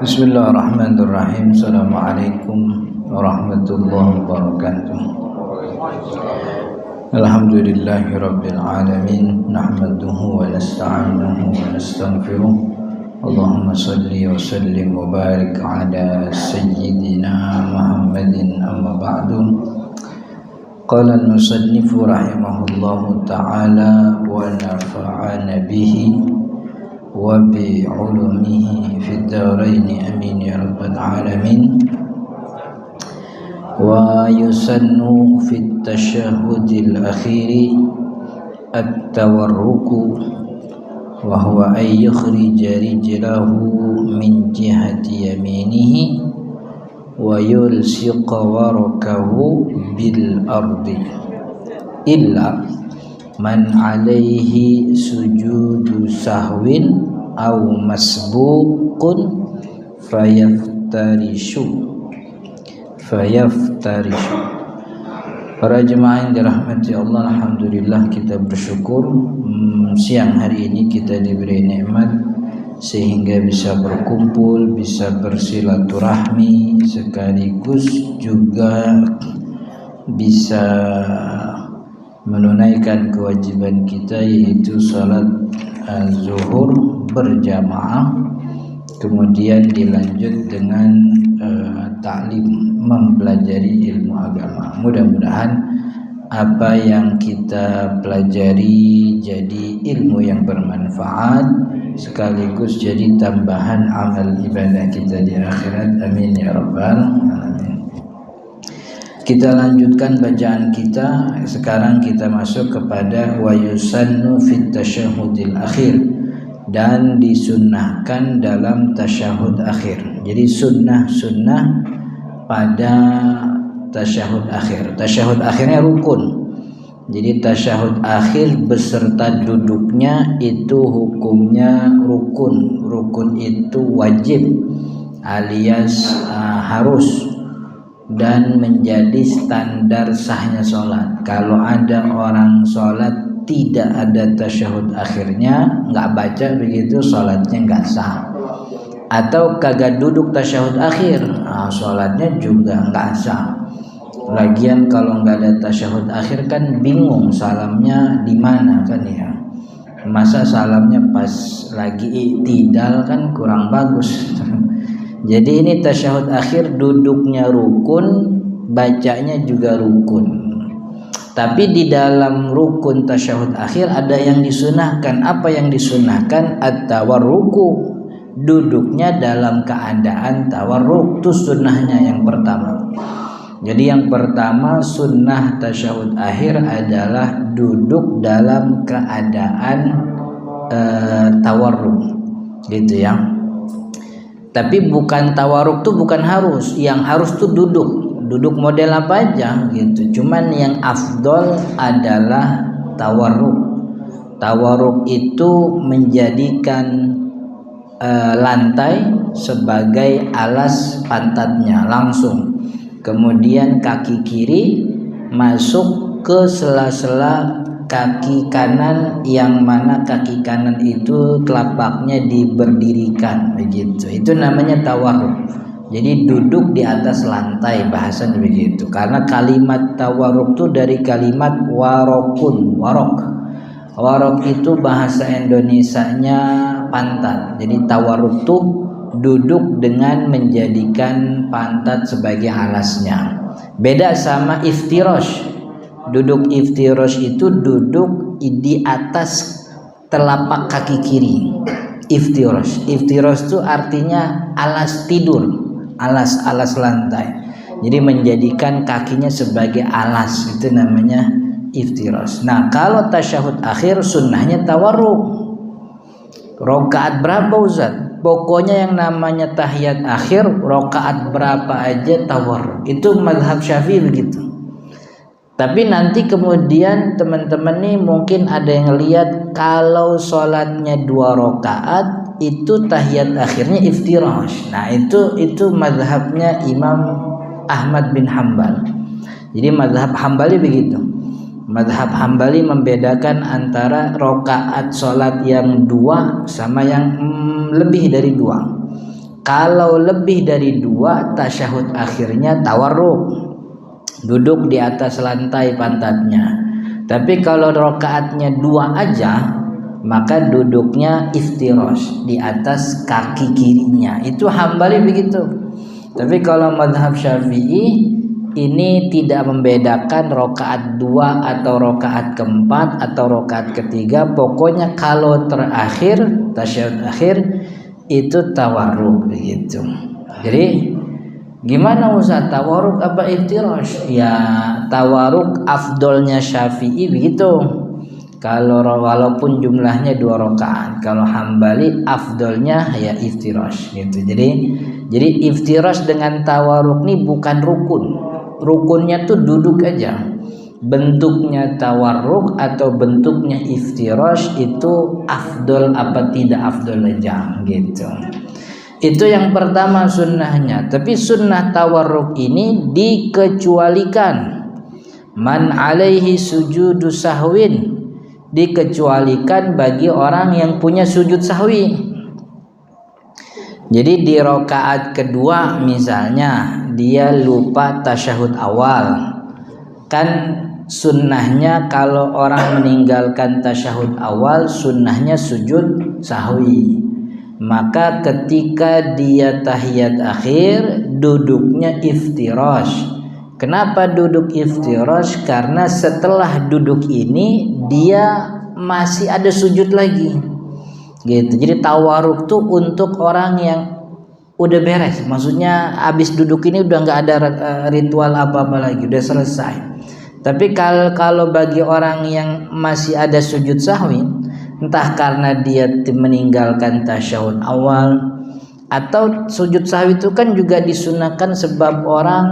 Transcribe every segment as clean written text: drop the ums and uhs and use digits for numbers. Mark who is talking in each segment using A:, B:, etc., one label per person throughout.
A: Bismillahirrahmanirrahim. Assalamualaikum warahmatullahi wabarakatuh. Alhamdulillahirabbil alamin, nahmaduhu wa nasta'inuhu wa nastaghfiruh. Allahumma shalli wa sallim wa barik ala sayyidina Muhammadin, amma ba'du. Qala al-musannifu rahimahullahu ta'ala wa nafa'ana bihi wa bi'ulumihi fid dharain amin ya rabbal alamin. Wa yusannu fit tasyahhudil akhiri at-tawarruku wa huwa ay yukhrija rijlahu min jihati yaminihi wa yulsiqa warakahu bil ardi illa man alaihi sujudu sahwin aw masbuqun fayaftarishu. Para jemaah yang dirahmati Allah, alhamdulillah kita bersyukur siang hari ini kita diberi nikmat sehingga bisa berkumpul, bisa bersilaturahmi, sekaligus juga bisa menunaikan kewajiban kita, yaitu salat zuhur berjamaah, kemudian dilanjut dengan ta'lim, mempelajari ilmu agama. Mudah-mudahan apa yang kita pelajari jadi ilmu yang bermanfaat, sekaligus jadi tambahan amal ibadah kita di akhirat. Amin ya rabbal alamin. Kita lanjutkan bacaan kita. Sekarang kita masuk kepada wa yusannu fit tasyahhudil akhir, dan disunnahkan dalam tasyahud akhir. Jadi sunnah pada tasyahud akhir. Tasyahud akhirnya rukun. Jadi tasyahud akhir beserta duduknya itu hukumnya rukun. Rukun itu wajib alias harus dan menjadi standar sahnya sholat. Kalau ada orang sholat tidak ada tasyahud akhirnya, nggak baca begitu, sholatnya nggak sah. Atau kagak duduk tasyahud akhir, sholatnya juga nggak sah. Lagian kalau nggak ada tasyahud akhir kan bingung salamnya di mana kan ya. Masa salamnya pas lagi i'tidal kan kurang bagus. Jadi ini tasyahud akhir duduknya rukun, bacanya juga rukun. Tapi di dalam rukun tasyahud akhir ada yang disunahkan. Apa yang disunahkan? At-tawarruku, duduknya dalam keadaan tawarruk. Itu sunnahnya yang pertama. Jadi yang pertama sunnah tasyahud akhir adalah duduk dalam keadaan tawarruk, gitu ya. Tapi bukan tawaruk tuh bukan harus, yang harus tuh duduk model apa aja gitu. Cuman yang afdol adalah tawaruk. Tawaruk itu menjadikan lantai sebagai alas pantatnya langsung, kemudian kaki kiri masuk ke sela-sela kaki kanan, yang mana kaki kanan itu telapaknya diberdirikan begitu. Itu namanya tawarruk. Jadi duduk di atas lantai, bahasanya begitu. Karena kalimat tawarruk itu dari kalimat warokun, warok. Warok itu bahasa Indonesianya pantat. Jadi tawarruk itu duduk dengan menjadikan pantat sebagai alasnya. Beda sama iftirosh. Duduk iftirosh itu duduk di atas telapak kaki kiri. Iftirosh itu artinya alas tidur, alas lantai. Jadi menjadikan kakinya sebagai alas, itu namanya iftirosh. Nah, kalau tasyahud akhir sunnahnya tawarruk. Rakaat berapa Ustaz? Pokoknya yang namanya tahiyat akhir, rakaat berapa aja tawarruk. Itu mazhab Syafi'i begitu. Tapi nanti kemudian teman-teman nih mungkin ada yang lihat kalau sholatnya 2 rakaat itu tahiyat akhirnya iftirash. Nah itu mazhabnya Imam Ahmad bin Hambal. Jadi mazhab Hambali begitu. Mazhab Hambali membedakan antara rakaat sholat yang 2 sama yang lebih dari 2. Kalau lebih dari 2, tasyahud akhirnya tawarruk, duduk di atas lantai pantatnya. Tapi kalau rakaatnya 2 aja, maka duduknya iftirash di atas kaki kirinya. Itu Hambali begitu. Tapi kalau mazhab Syafi'i ini tidak membedakan rakaat 2 atau rakaat keempat atau rakaat ketiga. Pokoknya kalau terakhir tasyahud akhir itu tawarruk begitu. Jadi gimana Ustaz, tawarruk apa iftirash? Ya tawarruk afdolnya Syafi'i begitu. Kalau walaupun jumlahnya 2 rakaat, kalau Hambali afdolnya ya iftirash gitu. Jadi iftirash dengan tawarruk ini bukan rukun. Rukunnya tuh duduk aja. Bentuknya tawarruk atau bentuknya iftirash itu afdol apa tidak afdol aja gitu. Itu yang pertama sunnahnya. Tapi sunnah tawarruk ini dikecualikan. Man alaihi sujudu sahwin, dikecualikan bagi orang yang punya sujud sahwi. Jadi di rakaat kedua misalnya dia lupa tasyahud awal. Kan sunnahnya kalau orang meninggalkan tasyahud awal, sunnahnya sujud sahwi. Maka ketika dia tahiyat akhir duduknya iftirash. Kenapa duduk iftirash? Karena setelah duduk ini dia masih ada sujud lagi gitu. Jadi tawarruk tuh untuk orang yang udah beres, maksudnya habis duduk ini udah nggak ada ritual apa-apa lagi, udah selesai. Tapi kalau bagi orang yang masih ada sujud sahwi, entah karena dia meninggalkan tasyahud awal atau sujud sahwi itu kan juga disunahkan sebab orang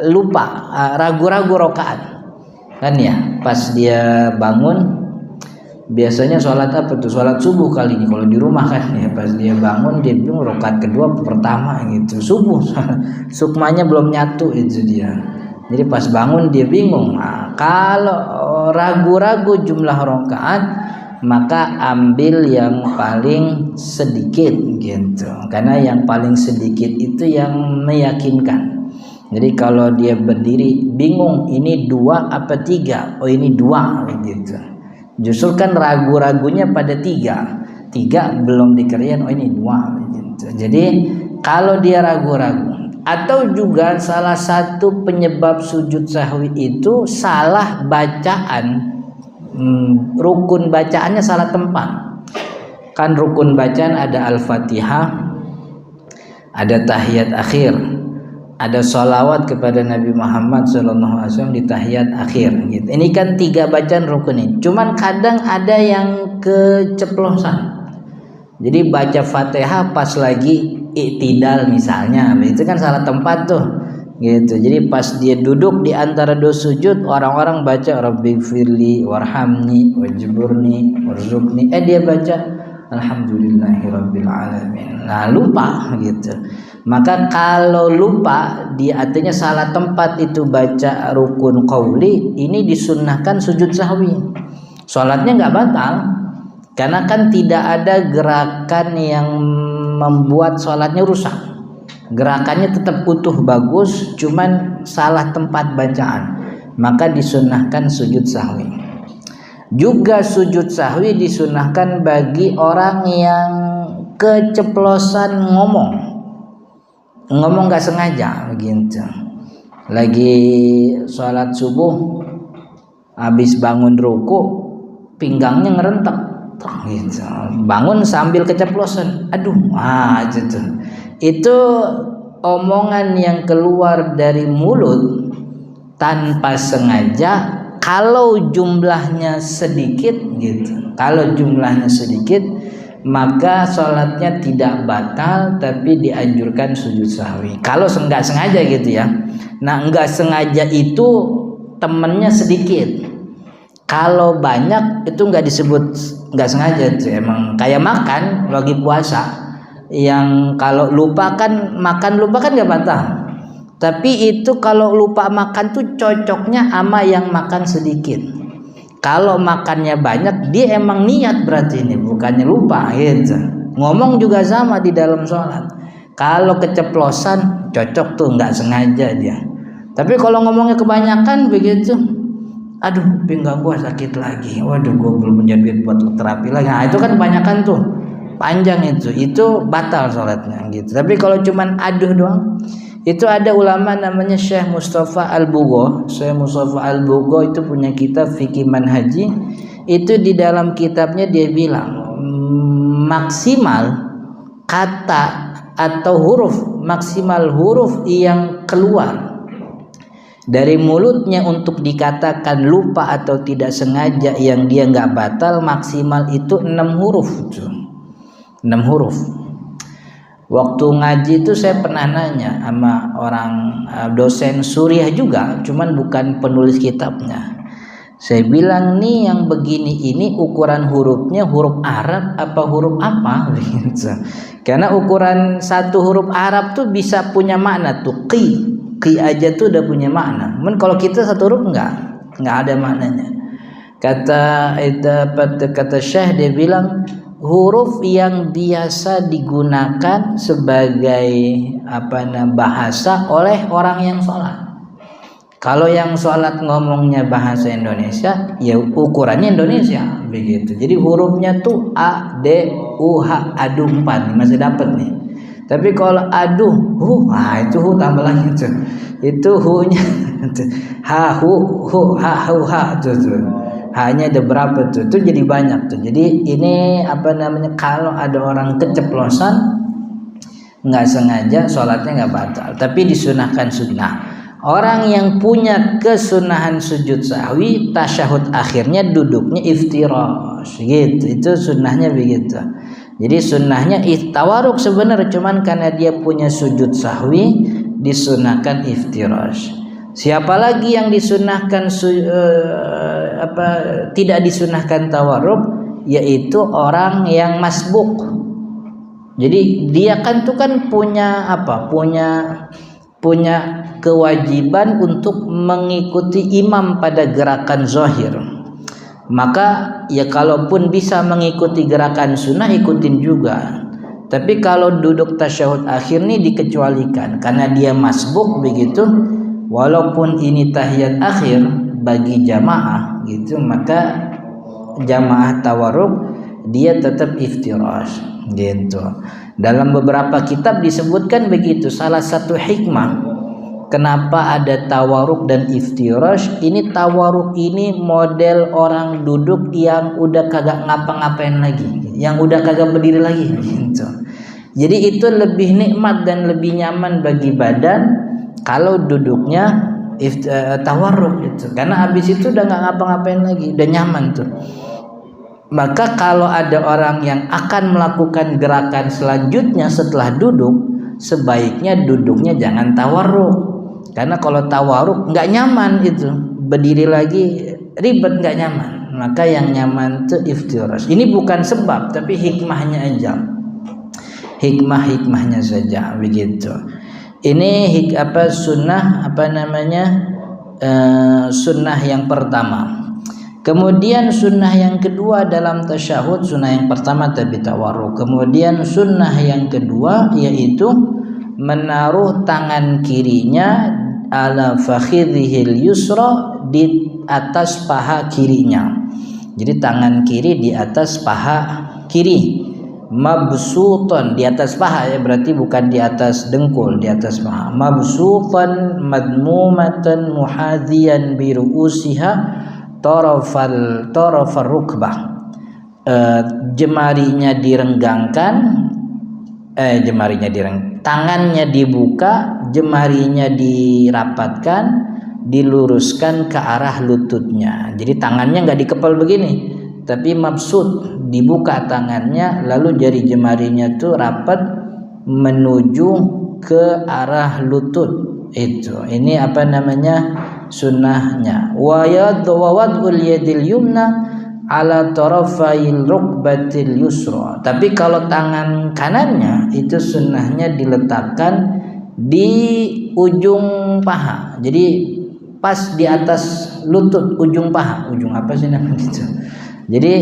A: lupa, ragu-ragu rakaat kan ya. Pas dia bangun, biasanya sholat apa tuh, sholat subuh kali ini kalau di rumah kan ya. Pas dia bangun dia bingung rakaat kedua pertama gitu, subuh sukmanya belum nyatu itu dia. Jadi pas bangun dia bingung. Nah, kalau ragu-ragu jumlah rakaat, maka ambil yang paling sedikit gitu. Karena yang paling sedikit itu yang meyakinkan. Jadi kalau dia berdiri bingung ini 2 apa 3, oh ini 2 gitu. Justru kan ragu-ragunya pada 3 belum dikerjain, oh ini 2 gitu. Jadi kalau dia ragu-ragu, atau juga salah satu penyebab sujud sahwi itu salah bacaan, rukun bacaannya salah tempat. Kan rukun bacaan ada Al-Fatihah, ada tahiyat akhir, ada sholawat kepada Nabi Muhammad SAW di tahiyat akhir gitu. Ini kan 3 bacaan rukun ini. Cuman kadang ada yang keceplosan. Jadi baca Fatihah pas lagi i'tidal misalnya, itu kan salah tempat tuh gitu. Jadi pas dia duduk di antara 2 sujud, orang-orang baca Rabbighfirli warhamni wajburni warzuqni, dia baca Alhamdulillahirabbil alamin. Nah, lupa gitu. Maka kalau lupa dia artinya salah tempat itu baca rukun qauli, ini disunnahkan sujud sahwi. Salatnya nggak batal karena kan tidak ada gerakan yang membuat sholatnya rusak. Gerakannya tetap utuh bagus, cuman salah tempat bacaan, maka disunnahkan sujud sahwi. Juga sujud sahwi disunnahkan bagi orang yang keceplosan ngomong nggak sengaja begitu. Lagi sholat subuh, habis bangun ruku, pinggangnya ngerentek gitu. Bangun sambil keceplosan, gitu. Itu omongan yang keluar dari mulut tanpa sengaja. Kalau jumlahnya sedikit gitu, kalau jumlahnya sedikit maka sholatnya tidak batal, tapi dianjurkan sujud sahwi. Kalau nggak sengaja gitu ya. Nah, nggak sengaja itu temennya sedikit. Kalau banyak itu nggak disebut, nggak sengaja tuh, emang kayak makan lagi puasa. Yang kalau lupa kan, makan lupa kan nggak batal. Tapi itu kalau lupa makan tuh cocoknya sama yang makan sedikit. Kalau makannya banyak, dia emang niat berarti ini, bukannya lupa gitu. Ngomong juga sama di dalam sholat. Kalau keceplosan, cocok tuh, nggak sengaja dia. Tapi kalau ngomongnya kebanyakan begitu, aduh pinggang gua sakit lagi, waduh gua belum punya duit buat terapi lagi. Nah itu kan kebanyakan tuh, panjang itu batal sholatnya gitu. Tapi kalau cuman aduh doang, itu ada ulama namanya Syekh Mustafa Al-Bugho. Syekh Mustafa Al-Bugho itu punya kitab Fikih Manhaji. Itu di dalam kitabnya dia bilang maksimal kata atau maksimal huruf yang keluar dari mulutnya untuk dikatakan lupa atau tidak sengaja yang dia nggak batal, maksimal itu 6 huruf. 6 huruf. Waktu ngaji itu saya pernah nanya sama orang dosen Suriah juga, cuman bukan penulis kitabnya. Saya bilang nih yang begini ini ukuran hurufnya huruf Arab apa huruf apa? Karena ukuran satu huruf Arab tuh bisa punya makna tuh, qi aja tuh udah punya makna. Cuman kalau kita satu huruf nggak ada maknanya. Kata Syekh dia bilang huruf yang biasa digunakan sebagai bahasa oleh orang yang sholat. Kalau yang sholat ngomongnya bahasa Indonesia, ya ukurannya Indonesia begitu. Jadi hurufnya tuh A, D, U, H, aduh 4 masih dapat nih. Tapi kalau aduh, itu tambah lagi tuh. Itu hu-nya ha, hu, ha, hu, ha tuh. Hanya ada berapa tuh? Itu jadi banyak tuh. Jadi ini kalau ada orang keceplosan nggak sengaja, sholatnya nggak batal. Tapi disunahkan sunnah. Orang yang punya kesunahan sujud sahwi, tasyahud akhirnya duduknya iftirash gitu. Itu sunnahnya begitu. Jadi sunnahnya tawaruk sebenarnya, cuman karena dia punya sujud sahwi disunahkan iftirash. Siapa lagi yang disunahkan tidak disunahkan tawaruk, yaitu orang yang masbuk. Jadi dia kan tuh kan punya kewajiban untuk mengikuti imam pada gerakan zahir. Maka ya kalaupun bisa mengikuti gerakan sunnah, ikutin juga. Tapi kalau duduk tasyahud akhir ini dikecualikan karena dia masbuk begitu. Walaupun ini tahiyat akhir bagi jamaah gitu, maka jamaah tawarruk dia tetap iftirash gitu. Dalam beberapa kitab disebutkan begitu. Salah satu hikmah kenapa ada tawarruk dan iftirash, ini tawarruk ini model orang duduk yang udah kagak ngapa-ngapain lagi, yang udah kagak berdiri lagi gitu. Jadi itu lebih nikmat dan lebih nyaman bagi badan kalau duduknya tawarruk itu, karena habis itu udah nggak ngapa-ngapain lagi, udah nyaman tuh. Maka kalau ada orang yang akan melakukan gerakan selanjutnya setelah duduk, sebaiknya duduknya jangan tawarruk, karena kalau tawarruk nggak nyaman itu, berdiri lagi ribet nggak nyaman. Maka yang nyaman tuh iftirash. Ini bukan sebab, tapi hikmahnya aja, hikmahnya saja begitu. Ini sunnah sunnah yang pertama. Kemudian sunnah yang kedua dalam tasyahud, sunnah yang pertama tadi tawarruk. Kemudian sunnah yang kedua yaitu menaruh tangan kirinya ala fakhidhil yusra, di atas paha kirinya. Jadi tangan kiri di atas paha kiri. Mabsutan, di atas paha ya, berarti bukan di atas dengkul, di atas paha. Mabsutan madmumatan muhadhiyan bi ru'usiha tarafal rukbah. Jemarinya direnggangkan, tangannya dibuka, jemarinya dirapatkan, diluruskan ke arah lututnya. Jadi tangannya nggak dikepal begini, tapi mabsut, dibuka tangannya, lalu jari jemarinya tuh rapat menuju ke arah lutut. Itu ini sunnahnya. Wa wad'ul yadil yumna ala tarafail rukbatil yusra. Tapi kalau tangan kanannya itu sunnahnya diletakkan di ujung paha. Jadi pas di atas lutut, ujung paha. Ujung apa sih namanya itu? Jadi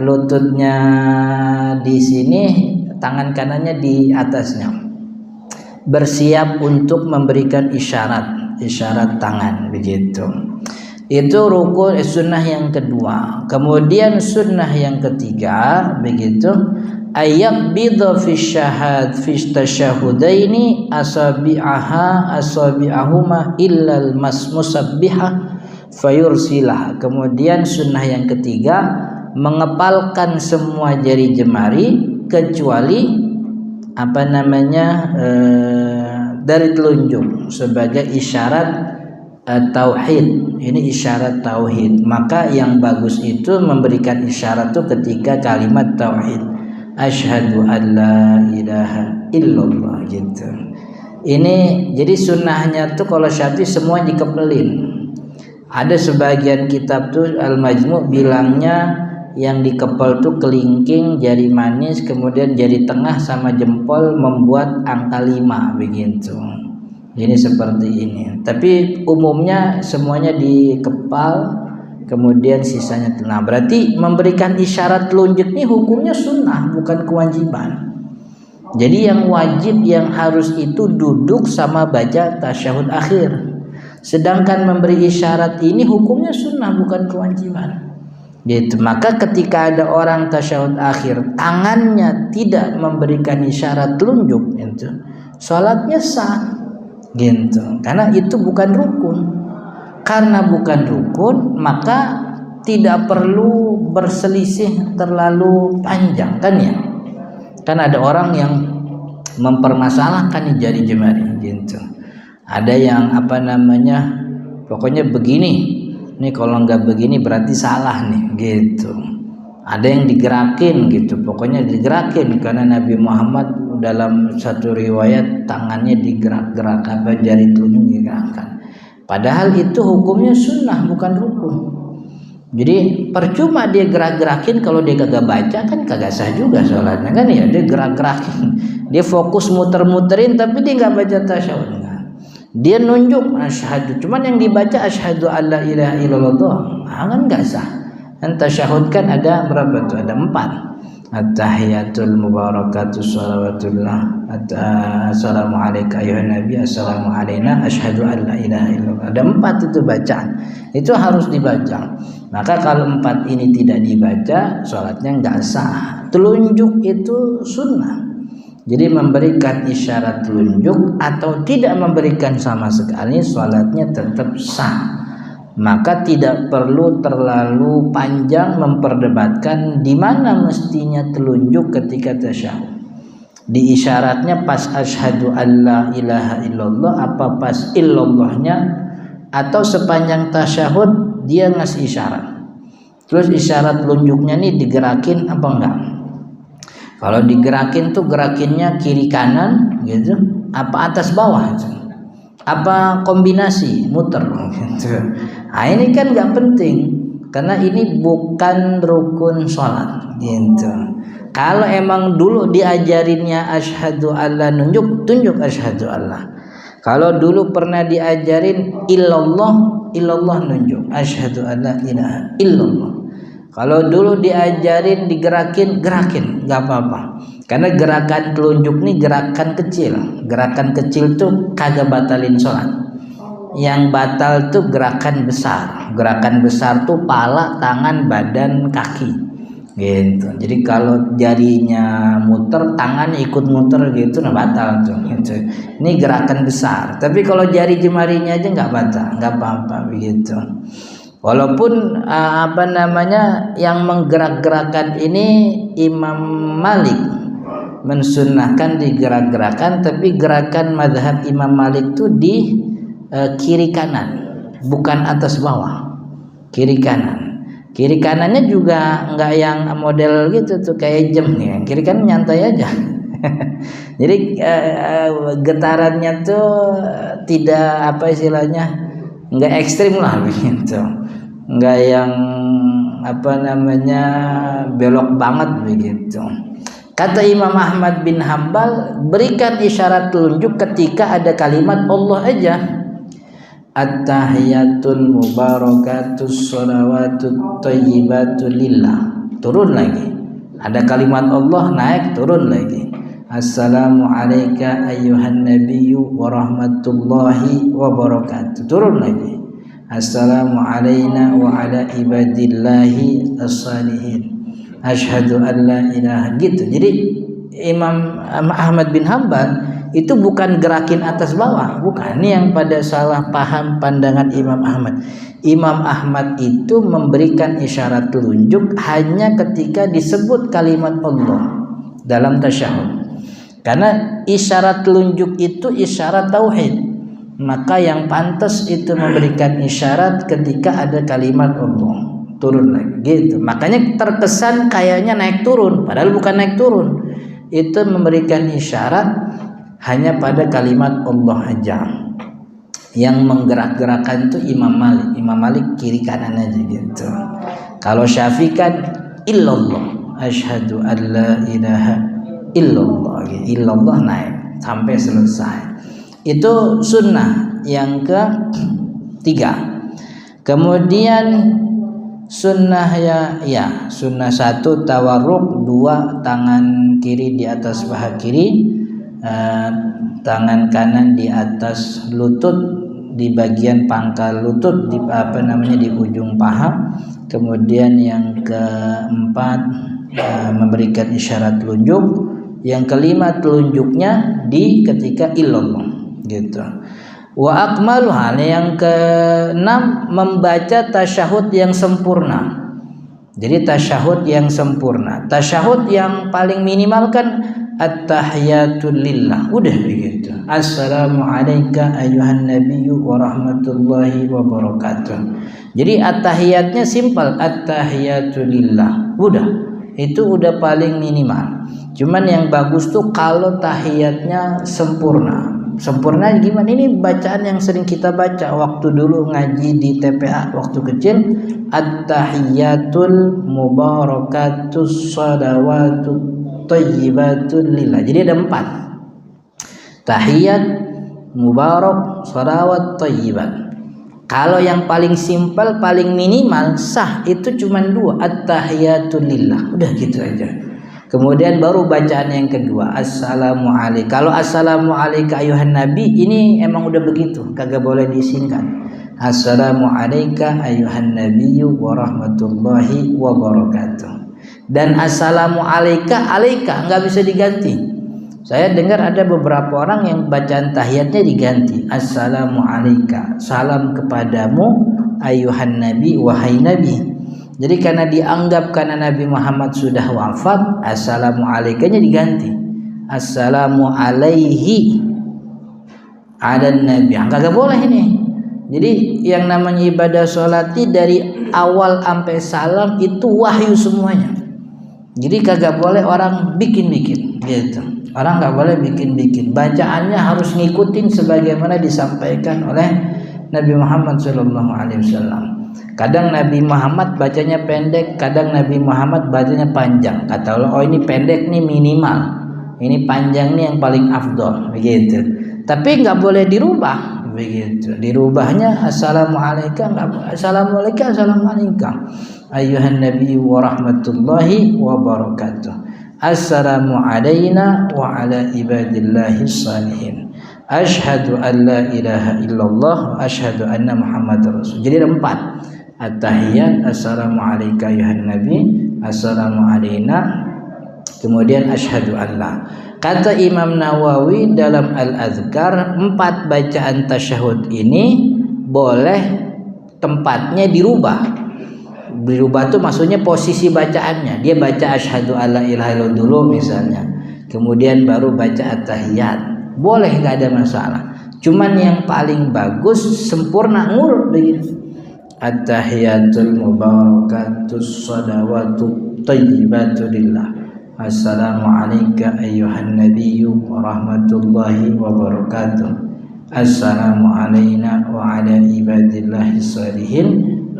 A: lututnya di sini, tangan kanannya di atasnya. Bersiap untuk memberikan isyarat tangan begitu. Itu rukun sunnah yang kedua. Kemudian sunnah yang ketiga begitu, ayak bidha fi tasyahudaini asabi'ahuma illal musabbihah fayursilah. Kemudian sunnah yang ketiga, mengepalkan semua jari jemari kecuali dari telunjuk sebagai isyarat tauhid. Ini isyarat tauhid. Maka yang bagus itu memberikan isyarat itu ketika kalimat tauhid, asyhadu an la ilaha illallah gitu. Ini jadi sunnahnya tuh kalau Syafi'i semua dikepelin. Ada sebagian kitab tuh Al-Majmu' bilangnya yang dikepel tuh kelingking, jari manis, kemudian jari tengah sama jempol membuat angka 5 begitu. Ini seperti ini. Tapi umumnya semuanya dikepal, kemudian sisanya tenang. Berarti memberikan isyarat telunjuk ini hukumnya sunnah, bukan kewajiban. Jadi yang wajib, yang harus itu duduk sama baca tasyahud akhir. Sedangkan memberi isyarat ini hukumnya sunnah, bukan kewajiban. Gitu. Maka ketika ada orang tasyahud akhir tangannya tidak memberikan isyarat telunjuk, itu salatnya sah, gitu. Karena itu bukan rukun. Karena bukan rukun, maka tidak perlu berselisih terlalu panjang, kan ya? Kan ada orang yang mempermasalahkan jari jemari, gitu. Ada yang pokoknya begini. Ini kalau nggak begini berarti salah nih, gitu. Ada yang digerakin gitu, pokoknya digerakin, karena Nabi Muhammad dalam satu riwayat tangannya digerak-gerak, jari telunjuk digerakkan. Padahal itu hukumnya sunnah, bukan rukun. Jadi percuma dia gerak-gerakin, kalau dia kagak baca kan kagak sah juga sholatnya, kan ya. Dia gerak-gerakin, dia fokus muter-muterin tapi dia nggak baca tasyahud. Dia nunjuk asyhadu, cuman yang dibaca asyhadu alla ilaha illallah, kan nggak sah. Dan tasyahud kan ada berapa tuh? Ada 4. At-tahiyatul mubarakatus shalawatullah, assalamu alayka ayuhan nabi, assalamu alayna, asyhadu alla ilaha illallah. Ada 4 itu bacaan. Itu harus dibaca. Maka kalau 4 ini tidak dibaca, sholatnya nggak sah. Telunjuk itu sunnah. Jadi memberikan isyarat telunjuk atau tidak memberikan sama sekali, sholatnya tetap sah. Maka tidak perlu terlalu panjang memperdebatkan di mana mestinya telunjuk ketika tasyahud. Di isyaratnya pas asyhadu alla ilaha illallah, apa pas illallahnya, atau sepanjang tasyahud dia ngasih isyarat. Terus isyarat telunjuknya nih digerakin apa enggak? Kalau digerakin tuh gerakinnya kiri kanan gitu, apa atas bawah gitu, apa kombinasi muter gitu. Nah ini kan nggak penting, karena ini bukan rukun sholat gitu. Kalau emang dulu diajarinnya asyhadu alla tunjuk asyhadu alla. Kalau dulu pernah diajarin illallah nunjuk asyhadu alla ilaha illallah. Kalau dulu diajarin digerakin, gerakin, nggak apa-apa. Karena gerakan telunjuk nih gerakan kecil. Gerakan kecil tuh kagak batalin sholat. Yang batal tuh gerakan besar. Gerakan besar tuh pala, tangan, badan, kaki. Gitu. Jadi kalau jarinya muter, tangan ikut muter gitu, nah batal tuh. Gitu. Ini gerakan besar. Tapi kalau jari jemarinya aja nggak batal, nggak apa-apa begitu. Walaupun yang menggerak-gerakan ini Imam Malik mensunnahkan digerak-gerakan, tapi gerakan mazhab Imam Malik itu di kiri kanan, bukan atas bawah, kiri kanan. Kiri kanannya juga nggak yang model gitu tuh kayak jam nih, kiri kanan nyantai aja. Jadi getarannya tuh tidak istilahnya enggak ekstrim lah begitu, enggak yang belok banget begitu. Kata Imam Ahmad bin Hambal, berikan isyarat telunjuk ketika ada kalimat Allah aja. At-tahiyatul mubarakatus sholawatut thayyibatul lillah. Turun lagi. Ada kalimat Allah, naik, turun lagi. Assalamu alayka ayyuhan nabiyyu wa rahmatullahi wa barakatuh. Turun lagi. Assalamu alayna wa ala ibadillahi as-salihin. Asyhadu an la ilaha gitu. Jadi Imam Ahmad bin Hambal itu bukan gerakin atas bawah, bukan. Ini yang pada salah paham pandangan Imam Ahmad. Imam Ahmad itu memberikan isyarat telunjuk hanya ketika disebut kalimat Allah dalam tasyahud. Karena isyarat telunjuk itu isyarat tauhid. Maka yang pantas itu memberikan isyarat ketika ada kalimat Allah. Turun lagi gitu. Makanya terkesan kayaknya naik turun, padahal bukan naik turun. Itu memberikan isyarat hanya pada kalimat Allah aja. Yang menggerak-gerakkan itu Imam Malik. Imam Malik kiri kanan aja gitu. Kalau Syafi'i kan illallah, asyhadu an la ilaha illallah. Illallah naik sampai selesai. Itu sunnah yang ketiga. Kemudian sunnah sunnah 1 tawarruk, 2 tangan kiri di atas paha kiri, tangan kanan di atas lutut, di bagian pangkal lutut, di di ujung paha. Kemudian yang keempat memberikan isyarat telunjuk. Yang kelima telunjuknya di ketika illallah gitu. Wa akmaluha, yang keenam membaca tasyahud yang sempurna. Jadi tasyahud yang sempurna. Tasyahud yang paling minimal kan at-tahiyatul lillah. Udah begitu. Assalamu alayka ayyuhan nabiyyu wa rahmatullahi wa barakatuh. Jadi at-tahiyatnya simpel, at-tahiyatul lillah. Udah. Itu udah paling minimal. Cuman yang bagus tuh kalau tahiyatnya sempurna. Sempurna gimana? Ini bacaan yang sering kita baca waktu dulu ngaji di TPA waktu kecil. At-tahiyatul mubarakatus shalawatut thayyibatul lillah. Jadi ada 4. Tahiyat, mubarak, shalawat, thayyibat. Kalau yang paling simpel, paling minimal sah itu cuma 2. At-tahiyatul lillah. Udah gitu aja. Kemudian baru bacaan yang kedua, assalamu alayka. Kalau assalamu alayka ayuhan nabi, ini emang udah begitu, kagak boleh disingkat. Assalamu alayka ayuhan nabiyyu wa rahmatullahi wa barakatuh. Dan assalamu alayka, alayka nggak bisa diganti. Saya dengar ada beberapa orang yang bacaan tahiyatnya diganti. Assalamu alayka, salam kepadamu ayuhan nabi, wahai nabi. Jadi karena dianggap karena Nabi Muhammad sudah wafat, assalamu alaikanya diganti assalamu alaihi ala nabi. Kagak boleh ini. Jadi yang namanya ibadah sholat dari awal sampai salam itu wahyu semuanya. Jadi kagak boleh orang bikin-bikin gitu. Orang nggak boleh bikin-bikin. Bacaannya harus ngikutin sebagaimana disampaikan oleh Nabi Muhammad SAW. Kadang Nabi Muhammad bacanya pendek, kadang Nabi Muhammad bacanya panjang. Kata Allah, oh ini pendek nih minimal, ini panjang nih yang paling afdol, begitu. Tapi nggak boleh dirubah, begitu. Dirubahnya assalamualaikum, assalamualaikum, ayuhan nabi wa rahmatullahi wa barakatuh. Assalamu alayna wa ala ibadillahi salihin. Asyhadu an la ilaha illallah wa asyhadu anna muhammadar rasul. Jadi ada 4. At-tahiyat, assalamu alayka ayuhan nabi, assalamu alayna, kemudian asyhadu an. Kata Imam Nawawi dalam Al-Adhkar, 4 bacaan tasyahud ini boleh tempatnya dirubah. Dirubah itu maksudnya posisi bacaannya. Dia baca asyhadu alla ilaha illallah dulu misalnya, kemudian baru baca at-tahiyat. Boleh, nggak ada masalah. Cuman yang paling bagus sempurna ngurut begitu. At-tahiyatul mubarakatus shalawatut thayyibatu lillah. Assalamu alayka ayyuhan nabiyyu wa rahmatullahi wa barakatuh. assalamu alayna wa ala ibadillahi sholihin,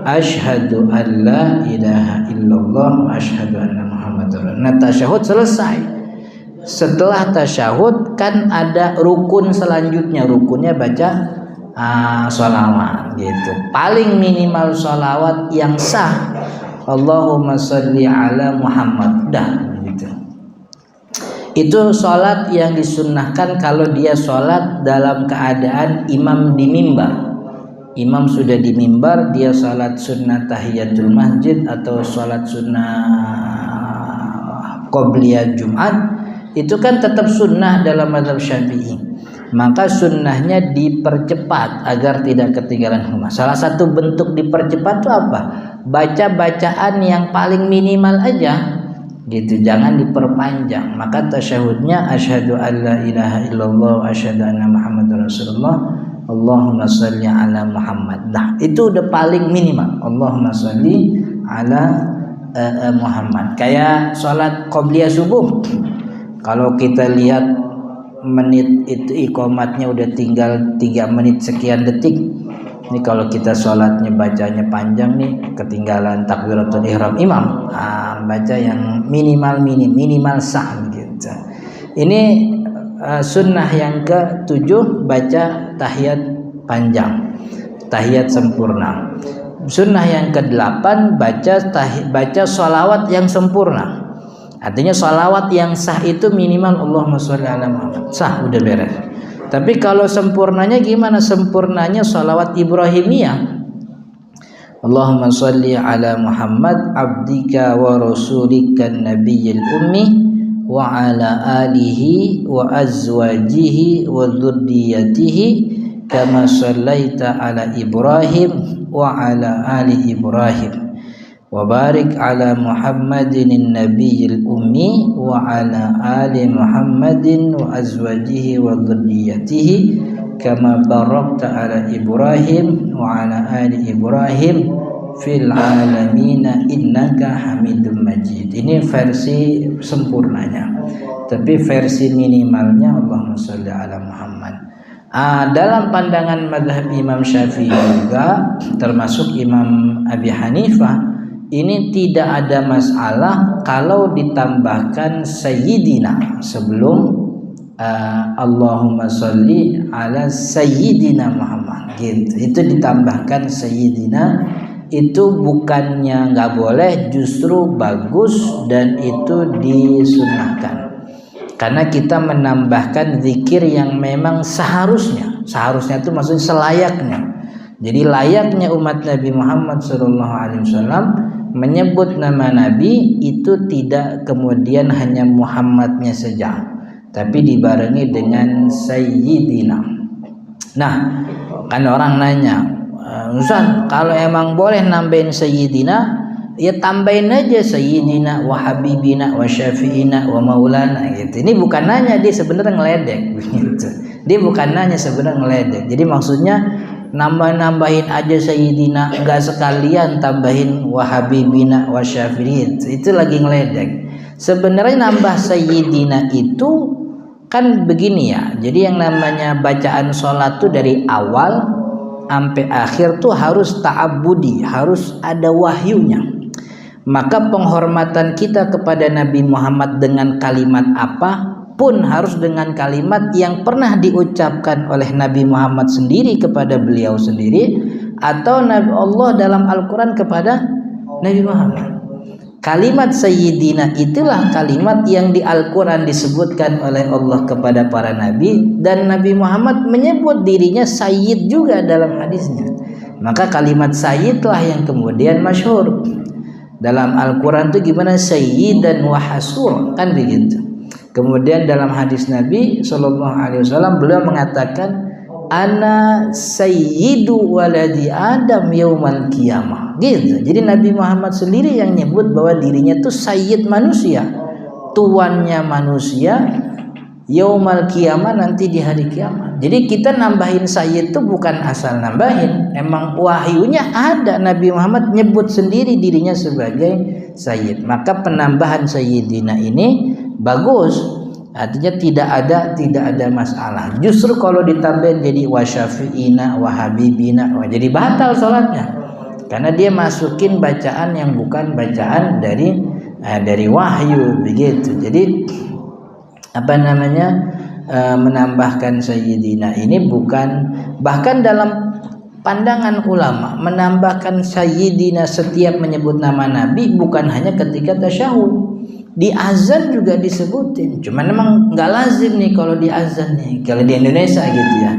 A: asyhadu an la ilaha illallah wa asyhadu anna muhammadar. Nah, tasyahud selesai. Setelah tasyahud kan ada rukun selanjutnya, rukunnya baca sholawat gitu. Paling minimal sholawat yang sah, Allahumma sholli ala Muhammad, dah gitu. Itu sholat yang disunnahkan kalau dia sholat dalam keadaan imam di mimbar. Imam sudah di mimbar, dia sholat sunnah tahiyatul masjid atau sholat sunnah qobliyah Jumat, itu kan tetap sunnah dalam mazhab Syafi'i. Maka sunnahnya dipercepat agar tidak ketinggalan umat. Salah satu bentuk dipercepat itu apa? Baca bacaan yang paling minimal aja gitu, jangan diperpanjang. Maka tasyahudnya asyhadu an la ilaha illallah wa asyhadu anna muhammadar rasulullah, Allahumma sholli ala Muhammad. Nah, itu udah paling minimal, Allahumma sholli ala Muhammad. Kayak sholat qobliyah subuh, kalau kita lihat menit itu iqamatnya udah tinggal 3 menit sekian detik. Ini kalau kita sholatnya bacanya panjang nih, ketinggalan takbiratul ihram imam, baca yang minimal sah gitu. Ini sunnah yang ke-7, baca tahiyat panjang, tahiyat sempurna. Sunnah yang ke-8, baca sholawat yang sempurna. Artinya sholawat yang sah itu minimal Allahumma sholli ala Muhammad, sah, udah beres. Tapi kalau sempurnanya gimana? Sempurnanya sholawat Ibrahimiyah, Allahumma sholli ala Muhammad abdika wa rasulika nabiyil ummi wa ala alihi wa azwajihi wa dzurriyyatihi kama shallaita ala Ibrahim wa ala ali Ibrahim wa barik ala Muhammadin nabiyil ummi wa ala ali Muhammadin wa azwajihi wa dzurriyyatihi kama barakta ala Ibrahim wa ala ali Ibrahim fil alamin innaka Hamidum Majid. Ini versi sempurnanya. Tapi versi minimalnya Allahumma sholli ala Muhammad. Dalam pandangan mazhab Imam Syafi'i juga, termasuk Imam Abi Hanifah, ini tidak ada masalah kalau ditambahkan sayyidina sebelum Allahumma sholli ala sayyidina Muhammad gitu. Itu ditambahkan sayyidina, itu bukannya nggak boleh, justru bagus dan itu disunnahkan. Karena kita menambahkan zikir yang memang seharusnya itu maksudnya selayaknya. Jadi layaknya umat Nabi Muhammad SAW menyebut nama Nabi itu tidak kemudian hanya Muhammadnya saja, tapi dibarengi dengan Sayyidina. Nah, kan orang nanya, Ustaz, kalau emang boleh nambahin Sayyidina, ya tambahin aja Sayyidina wa Habibina wa Syafi'ina wa Maulana gitu. Ini bukan nanya, dia sebenarnya ngeledek gitu. Dia bukan nanya, sebenarnya ngeledek. Jadi maksudnya nambahin aja Sayyidina, enggak sekalian tambahin wa Habibina wa Syafi'in. Itu lagi ngeledek. Sebenarnya nambah Sayyidina itu kan begini ya. Jadi yang namanya bacaan sholat tuh dari awal sampai akhir tuh harus ta'abbudi, harus ada wahyunya. Maka penghormatan kita kepada Nabi Muhammad dengan kalimat apa pun harus dengan kalimat yang pernah diucapkan oleh Nabi Muhammad sendiri kepada beliau sendiri, atau Nabi Allah dalam Al-Quran kepada Nabi Muhammad. Kalimat Sayyidina itulah kalimat yang di Al-Quran disebutkan oleh Allah kepada para Nabi, dan Nabi Muhammad menyebut dirinya Sayyid juga dalam hadisnya. Maka kalimat Sayyid lah yang kemudian masyhur. Dalam Al-Quran itu gimana? Sayyidan wa hasur, kan begitu. Kemudian dalam hadis Nabi SAW beliau mengatakan, Ana sayyidu waladi Adam yaumal qiyamah gitu. Jadi Nabi Muhammad sendiri yang nyebut bahwa dirinya itu sayyid manusia, tuannya manusia yaumal qiyamah, nanti di hari kiamat. Jadi kita nambahin sayyid itu bukan asal nambahin, emang wahyunya ada. Nabi Muhammad nyebut sendiri dirinya sebagai sayyid. Maka penambahan sayyidina ini bagus. Artinya tidak ada masalah. Justru kalau ditambahin jadi wasyafi'ina wahabibina, jadi batal sholatnya. Karena dia masukin bacaan yang bukan bacaan dari wahyu begitu. Jadi menambahkan sayyidina ini bukan, bahkan dalam pandangan ulama menambahkan sayyidina setiap menyebut nama Nabi bukan hanya ketika tasyahud. Di azan juga disebutin, cuman memang nggak lazim nih kalau di azan nih, kalau di Indonesia gitu ya.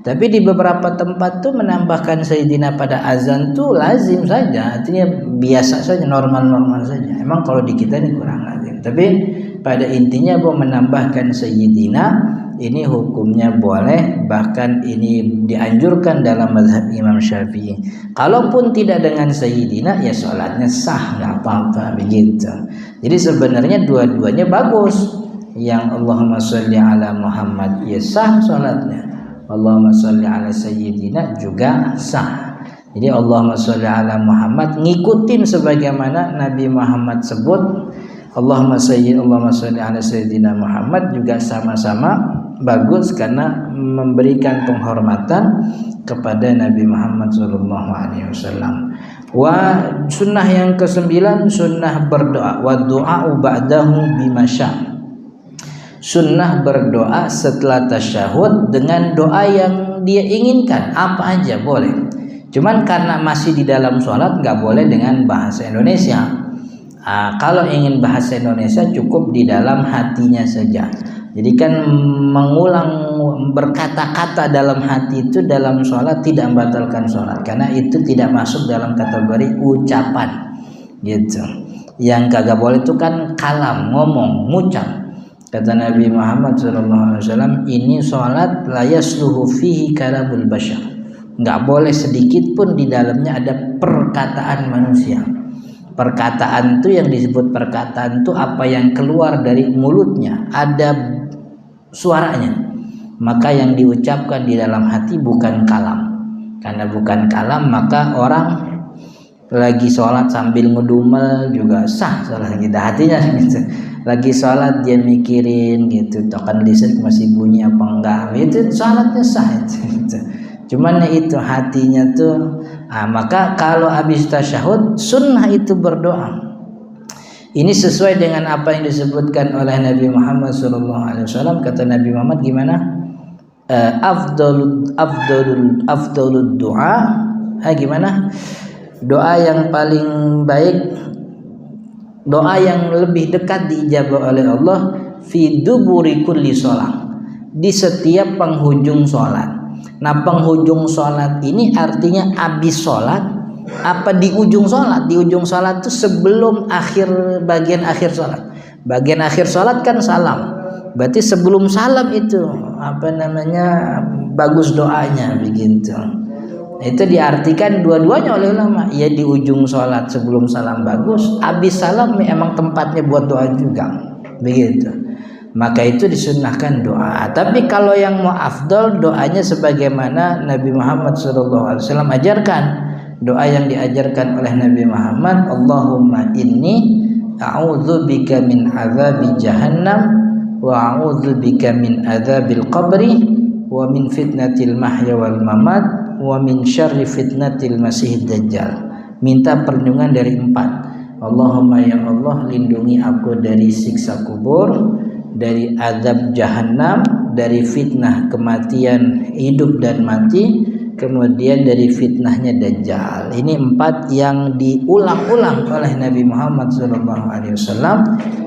A: Tapi di beberapa tempat tuh menambahkan sayyidina pada azan tuh lazim saja, artinya biasa saja, normal saja. Emang kalau di kita ini kurang lazim. Tapi pada intinya bahwa menambahkan sayyidina ini hukumnya boleh, bahkan ini dianjurkan dalam mazhab Imam Syafi'i. Kalaupun tidak dengan sayyidina ya sholatnya sah, nggak apa-apa begitu. Jadi sebenarnya dua-duanya bagus. Yang Allahumma sholli ala Muhammad ya sah sholatnya, Allahumma sholli ala sayyidina juga sah. Jadi Allahumma sholli ala Muhammad ngikutin sebagaimana Nabi Muhammad sebut, Allahumma sholli ala sayyidina Muhammad juga sama-sama bagus karena memberikan penghormatan kepada Nabi Muhammad SAW. Sunnah yang ke-9 sunnah berdoa. Wa du'a'u ba'dahu bimasya. Sunnah berdoa setelah tasyahud dengan doa yang dia inginkan, apa aja boleh. Cuman karena masih di dalam sholat nggak boleh dengan bahasa Indonesia. Kalau ingin bahasa Indonesia cukup di dalam hatinya saja. Jadi kan mengulang berkata-kata dalam hati itu dalam sholat tidak membatalkan sholat, karena itu tidak masuk dalam kategori ucapan gitu. Yang kagak boleh itu kan kalam, ngomong, ngucap. Kata Nabi Muhammad SAW, ini sholat la yasluhu fihi kalamul bashar. Nggak boleh sedikit pun di dalamnya ada perkataan manusia. Perkataan itu yang disebut perkataan itu apa yang keluar dari mulutnya, ada suaranya, maka yang diucapkan di dalam hati bukan kalam. Karena bukan kalam maka orang lagi sholat sambil ngedumel juga sah sholat kita, hatinya gitu. Lagi sholat dia mikirin gitu, token listrik masih bunyi apa enggak, itu sholatnya sah gitu. Cuman itu hatinya tuh maka kalau habis tasyahud sunnah itu berdoa. Ini sesuai dengan apa yang disebutkan oleh Nabi Muhammad SAW. Kata Nabi Muhammad gimana? Afdalud doa. Gimana? Doa yang paling baik, doa yang lebih dekat diijabah oleh Allah fi duburi kulli sholat, di setiap penghujung sholat. Nah, penghujung sholat ini artinya habis sholat apa di ujung sholat? Di ujung sholat itu sebelum bagian akhir sholat. Bagian akhir sholat kan salam. Berarti sebelum salam itu bagus doanya begitu. Itu diartikan dua-duanya oleh ulama. Ya di ujung sholat sebelum salam bagus, habis salam emang tempatnya buat doa juga begitu. Maka itu disunnahkan doa. Tapi kalau yang mau afdol doanya sebagaimana Nabi Muhammad SAW ajarkan. Doa yang diajarkan oleh Nabi Muhammad, Allahumma inni a'udzubika min azabi jahannam wa a'udzubika min adzabil qabri wa min fitnatil mahya wal mamat wa min syarri fitnatil masihid dajjal. Minta perlindungan dari 4. Allahumma ya Allah, lindungi aku dari siksa kubur, dari azab jahannam, dari fitnah kematian hidup dan mati, kemudian dari fitnahnya Dajjal. Ini 4 yang diulang-ulang oleh Nabi Muhammad SAW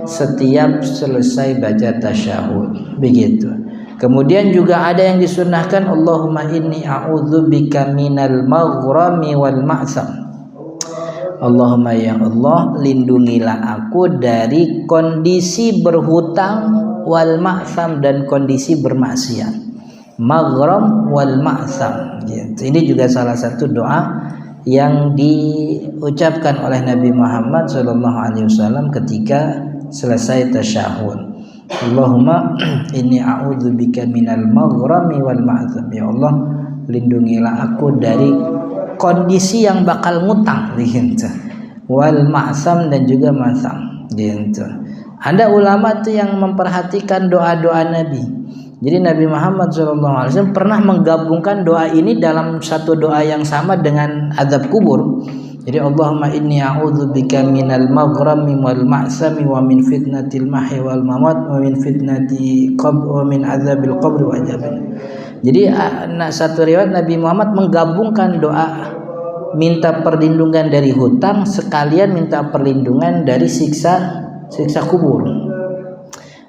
A: setiap selesai baca tasyahud. Begitu. Kemudian juga ada yang disunnahkan, Allahumma inni a'udzubika minal maghrami wal ma'sam. Allahumma ya Allah, lindungilah aku dari kondisi berhutang wal ma'sam dan kondisi bermaksiat. Maghram wal ma'sam gitu. Ini juga salah satu doa yang diucapkan oleh Nabi Muhammad SAW ketika selesai tasyahud. Allahumma inni a'udzubika minal maghrami wal ma'sam. Ya Allah, lindungilah aku dari kondisi yang bakal ngutang gitu. Wal ma'sam dan juga ma'sam gitu. Ada ulama tuh yang memperhatikan doa-doa Nabi. Jadi Nabi Muhammad SAW pernah menggabungkan doa ini dalam satu doa yang sama dengan azab kubur. Jadi Allahumma inni a'udzubika minal maghrami wal ma'sami wa min fitnatil mahya wal mamat wa min fitnati qabr wa min azabil qabr wa adzabil. Jadi satu riwayat Nabi Muhammad menggabungkan doa minta perlindungan dari hutang sekalian minta perlindungan dari siksa kubur.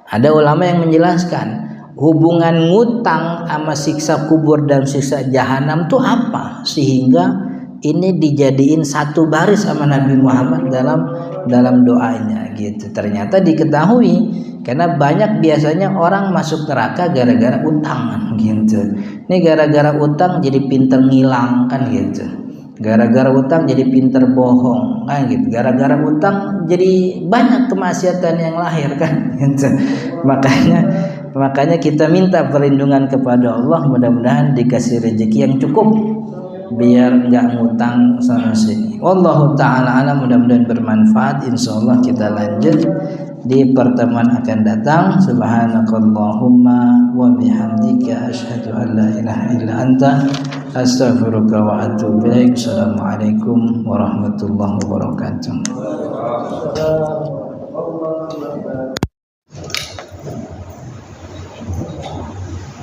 A: Ada ulama yang menjelaskan hubungan ngutang sama siksa kubur dan siksa jahanam itu apa sehingga ini dijadiin satu baris sama Nabi Muhammad dalam doanya gitu. Ternyata diketahui karena banyak biasanya orang masuk neraka gara-gara utang gitu. Ini gara-gara utang jadi pinter ngilang kan gitu. Gara-gara utang jadi pinter bohong kan gitu. Gara-gara utang jadi banyak kemaksiatan yang lahir kan gitu. Makanya kita minta perlindungan kepada Allah, mudah-mudahan dikasih rezeki yang cukup biar nggak ngutang sana sini. Wallahu taala alam, mudah-mudahan bermanfaat. Insyaallah kita lanjut di pertemuan akan datang. Subhanakallahumma wa bihamdika asyhadu an la ilaha illa anta astaghfiruka wa atubu ilaik. Assalamualaikum warahmatullahi wabarakatuh.